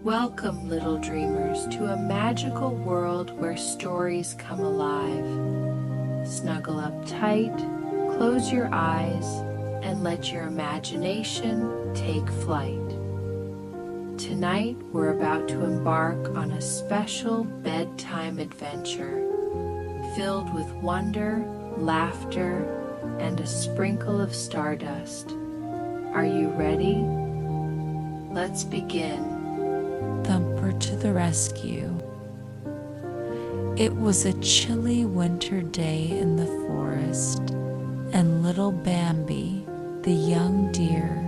Welcome, little dreamers, to a magical world where stories come alive. Snuggle up tight, close your eyes, and let your imagination take flight. Tonight, we're about to embark on a special bedtime adventure filled with wonder, laughter, and a sprinkle of stardust. Are you ready? Let's begin. Thumper to the rescue. It was a chilly winter day in the forest, and little Bambi, the young deer,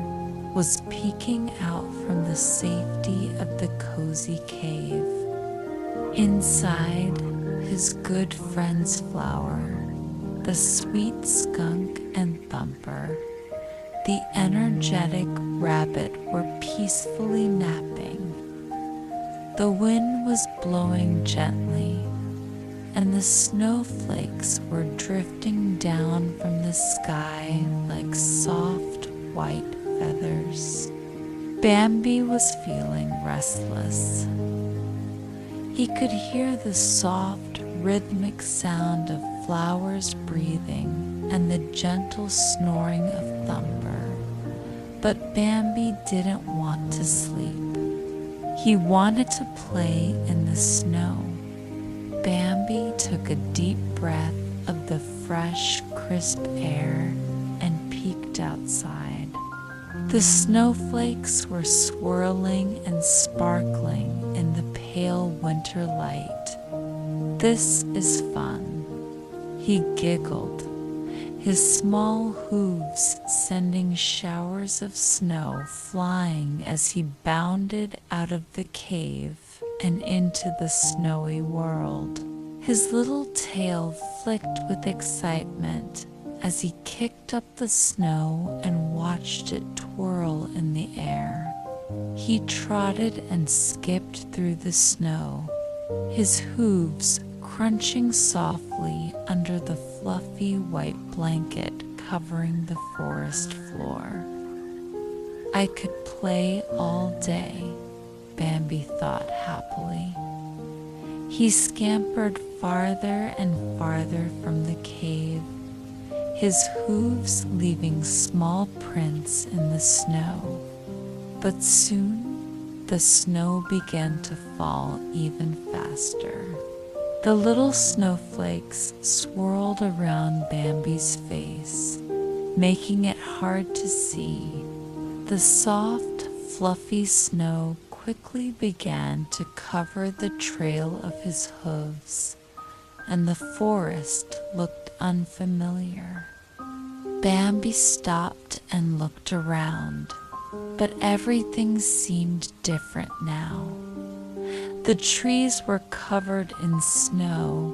was peeking out from the safety of the cozy cave. Inside, his good friends Flower, the sweet skunk, and Thumper, the energetic rabbit, were peacefully napping. The wind was blowing gently, and the snowflakes were drifting down from the sky like soft white feathers. Bambi was feeling restless. He could hear the soft, rhythmic sound of Flower's breathing and the gentle snoring of Thumper, but Bambi didn't want to sleep. He wanted to play in the snow. Bambi took a deep breath of the fresh, crisp air and peeked outside. The snowflakes were swirling and sparkling in the pale winter light. "This is fun," he giggled, his small hooves sending showers of snow flying as he bounded out of the cave and into the snowy world. His little tail flicked with excitement as he kicked up the snow and watched it twirl in the air. He trotted and skipped through the snow, his hooves crunching softly under the fluffy white blanket covering the forest floor. "I could play all day," Bambi thought happily. He scampered farther and farther from the cave, his hooves leaving small prints in the snow. But soon the snow began to fall even faster. The little snowflakes swirled around Bambi's face, making it hard to see. The soft, fluffy snow quickly began to cover the trail of his hooves, and the forest looked unfamiliar. Bambi stopped and looked around, but everything seemed different now. The trees were covered in snow,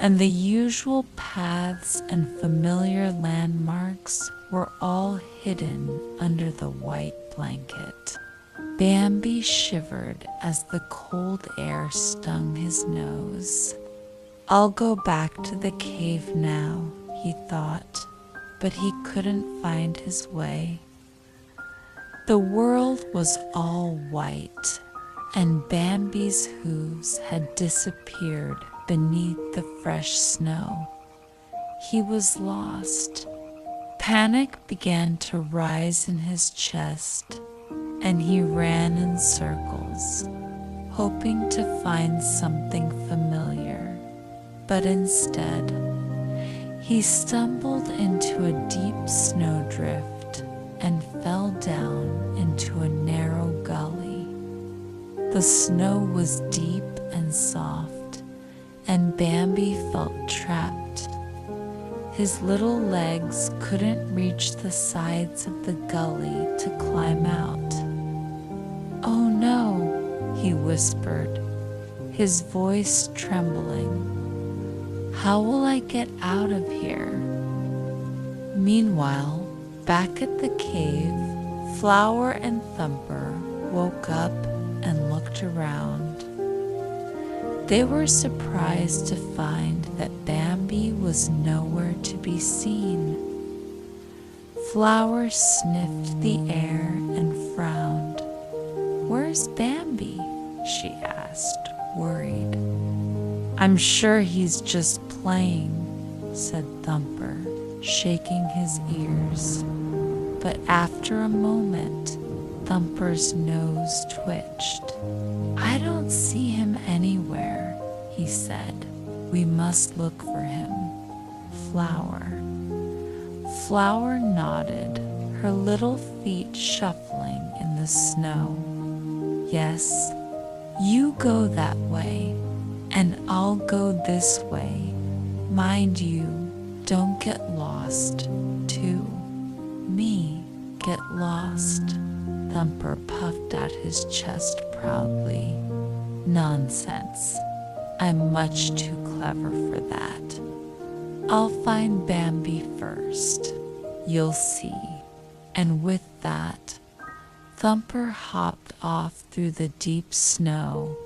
and the usual paths and familiar landmarks were all hidden under the white blanket. Bambi shivered as the cold air stung his nose. "I'll go back to the cave now," he thought, but he couldn't find his way. The world was all white, and Bambi's hooves had disappeared beneath the fresh snow. He was lost. Panic began to rise in his chest, and he ran in circles, hoping to find something familiar. But instead, he stumbled into a deep snowdrift and fell down into a narrow gully. The snow was deep and soft, and Bambi felt trapped. His little legs couldn't reach the sides of the gully to climb out. "Oh no," he whispered, his voice trembling. "How will I get out of here?" Meanwhile, back at the cave, Flower and Thumper woke up and looked around. They were surprised to find that Bambi was nowhere to be seen. Flower sniffed the air and frowned. "Where's Bambi?" she asked, worried. "I'm sure he's just playing," said Thumper, shaking his ears. But after a moment, Thumper's nose twitched. "I don't see him anywhere," he said. "We must look for him. Flower." Flower nodded, her little feet shuffling in the snow. "Yes, you go that way, and I'll go this way. Mind you, don't get lost, too." "Me get lost?" Thumper puffed out his chest proudly. "Nonsense. I'm much too clever for that. I'll find Bambi first. You'll see." And with that, Thumper hopped off through the deep snow,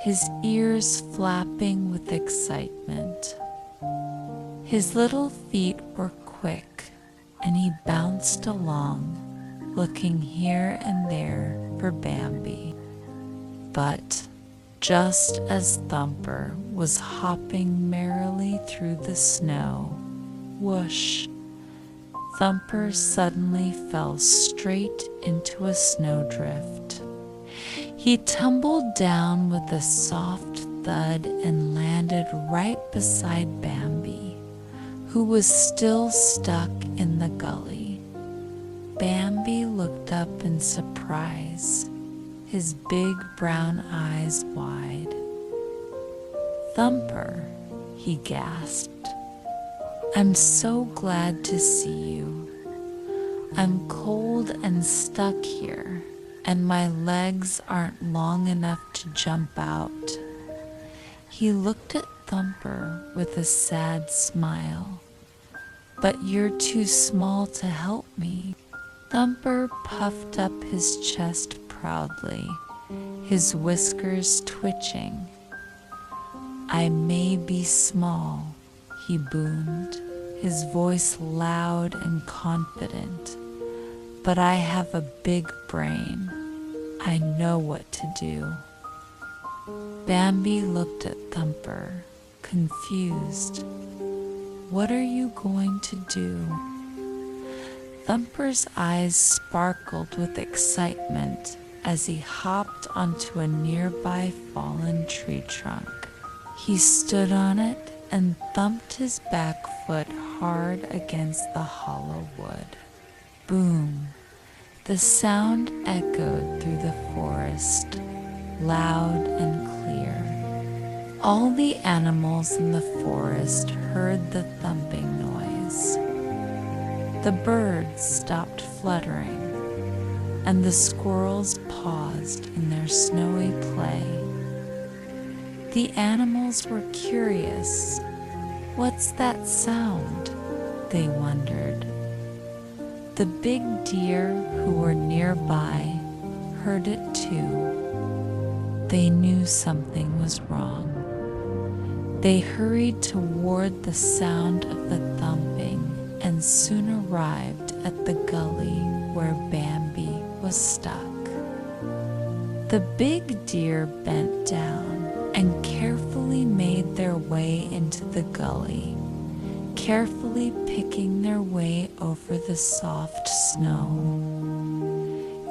his ears flapping with excitement. His little feet were quick, and he bounced along, looking here and there for Bambi. But just as Thumper was hopping merrily through the snow, whoosh! Thumper suddenly fell straight into a snowdrift. He tumbled down with a soft thud and landed right beside Bambi, who was still stuck in the gully. Bambi looked up in surprise, his big brown eyes wide. "Thumper," he gasped, "I'm so glad to see you. I'm cold and stuck here, and my legs aren't long enough to jump out." He looked at Thumper with a sad smile. "But you're too small to help me." Thumper puffed up his chest proudly, his whiskers twitching. "I may be small," he boomed, his voice loud and confident, "but I have a big brain. I know what to do." Bambi looked at Thumper, confused. "What are you going to do?" Thumper's eyes sparkled with excitement as he hopped onto a nearby fallen tree trunk. He stood on it and thumped his back foot hard against the hollow wood. Boom! The sound echoed through the forest, loud and clear. All the animals in the forest heard the thumping noise. The birds stopped fluttering, and the squirrels paused in their snowy play. The animals were curious. "What's that sound?" they wondered. The big deer who were nearby heard it too. They knew something was wrong. They hurried toward the sound of the thumping and soon arrived at the gully where Bambi was stuck. The big deer bent down and carefully made their way into the gully, carefully picking their way over the soft snow.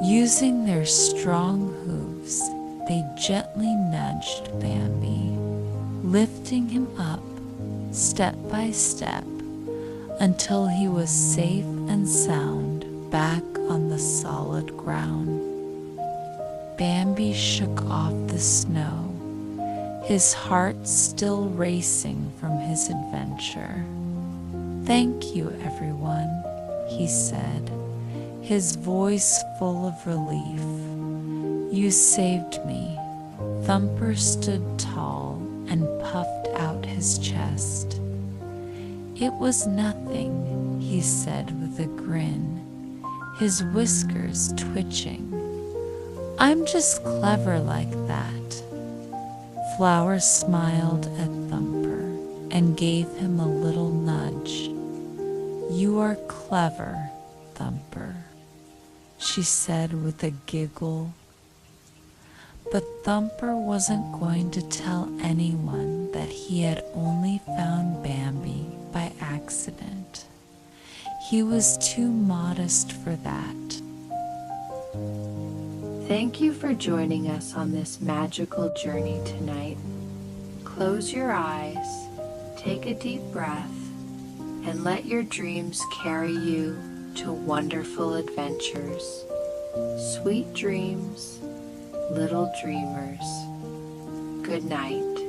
Using their strong hooves, they gently nudged Bambi, lifting him up step by step until he was safe and sound back on the solid ground. Bambi shook off the snow, his heart still racing from his adventure. "Thank you, everyone," he said, his voice full of relief. "You saved me." Thumper stood tall and puffed out his chest. "It was nothing," he said with a grin, his whiskers twitching. "I'm just clever like that." Flower smiled at Thumper and gave him a little nudge. "You are clever, Thumper," she said with a giggle. But Thumper wasn't going to tell anyone that he had only found Bambi by accident. He was too modest for that. Thank you for joining us on this magical journey tonight. Close your eyes, take a deep breath, and let your dreams carry you to wonderful adventures. Sweet dreams, little dreamers. Good night.